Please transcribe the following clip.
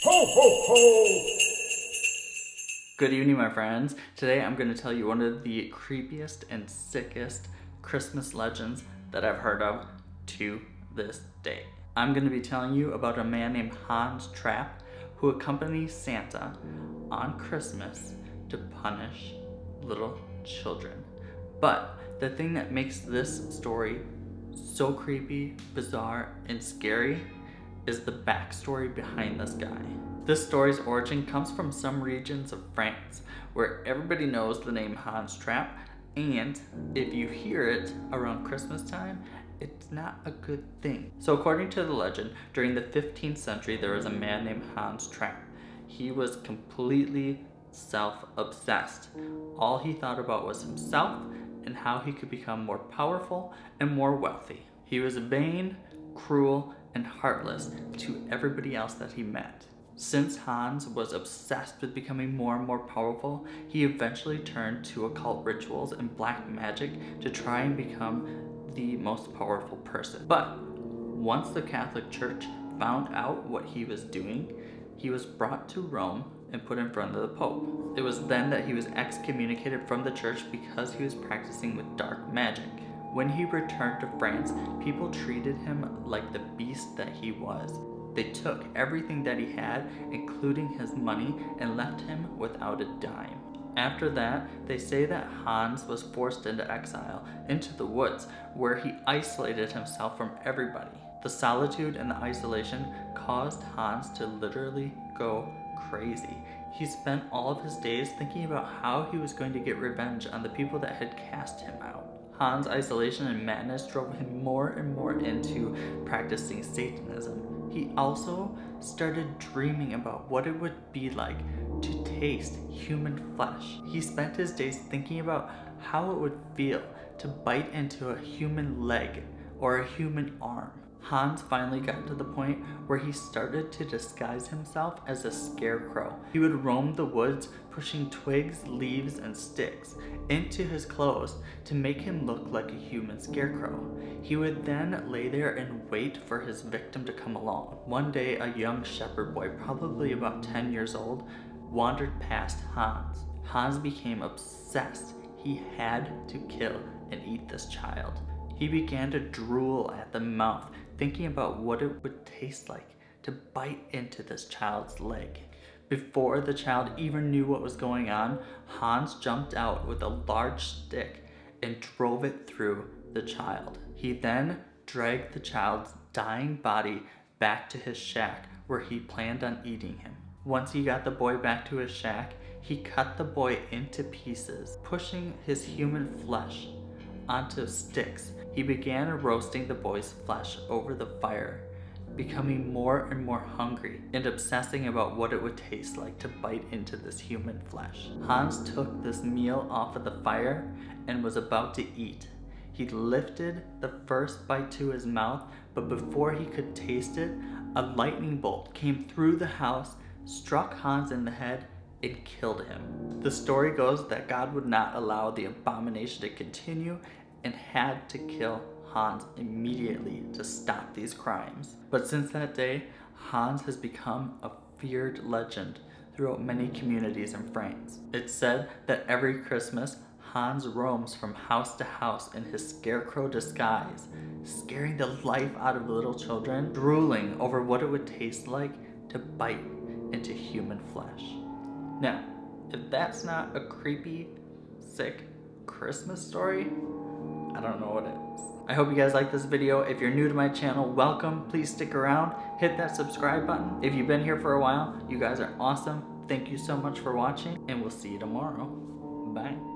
Ho, ho, ho! Good evening, my friends. Today I'm going to tell you one of the creepiest and sickest Christmas legends that I've heard of to this day. I'm going to be telling you about a man named Hans Trapp who accompanies Santa on Christmas to punish little children. But the thing that makes this story so creepy, bizarre, and scary is the backstory behind this guy. This story's origin comes from some regions of France where everybody knows the name Hans Trapp, and if you hear it around Christmas time, it's not a good thing. So according to the legend, during the 15th century there was a man named Hans Trapp. He was completely self-obsessed. All he thought about was himself and how he could become more powerful and more wealthy. He was vain, cruel, and heartless to everybody else that he met. Since Hans was obsessed with becoming more and more powerful, he eventually turned to occult rituals and black magic to try and become the most powerful person. But once the Catholic Church found out what he was doing, he was brought to Rome and put in front of the Pope. It was then that he was excommunicated from the church because he was practicing with dark magic. When he returned to France, people treated him like the beast that he was. They took everything that he had, including his money, and left him without a dime. After that, they say that Hans was forced into exile, into the woods, where he isolated himself from everybody. The solitude and the isolation caused Hans to literally go crazy. He spent all of his days thinking about how he was going to get revenge on the people that had cast him out. Hans' isolation and madness drove him more and more into practicing Satanism. He also started dreaming about what it would be like to taste human flesh. He spent his days thinking about how it would feel to bite into a human leg or a human arm. Hans finally got to the point where he started to disguise himself as a scarecrow. He would roam the woods pushing twigs, leaves, and sticks into his clothes to make him look like a human scarecrow. He would then lay there and wait for his victim to come along. One day, a young shepherd boy, probably about 10 years old, wandered past Hans. Hans became obsessed. He had to kill and eat this child. He began to drool at the mouth, thinking about what it would taste like to bite into this child's leg. Before the child even knew what was going on, Hans jumped out with a large stick and drove it through the child. He then dragged the child's dying body back to his shack where he planned on eating him. Once he got the boy back to his shack, he cut the boy into pieces, pushing his human flesh onto sticks. He began roasting the boy's flesh over the fire, becoming more and more hungry and obsessing about what it would taste like to bite into this human flesh. Hans took this meal off of the fire and was about to eat. He lifted the first bite to his mouth, but before he could taste it, a lightning bolt came through the house, struck Hans in the head, and killed him. The story goes that God would not allow the abomination to continue and had to kill Hans immediately to stop these crimes. But since that day, Hans has become a feared legend throughout many communities in France. It's said that every Christmas, Hans roams from house to house in his scarecrow disguise, scaring the life out of little children, drooling over what it would taste like to bite into human flesh. Now, if that's not a creepy, sick Christmas story, I don't know what is. I hope you guys like this video. If you're new to my channel, welcome. Please stick around. Hit that subscribe button. If you've been here for a while, you guys are awesome. Thank you so much for watching, and we'll see you tomorrow. Bye.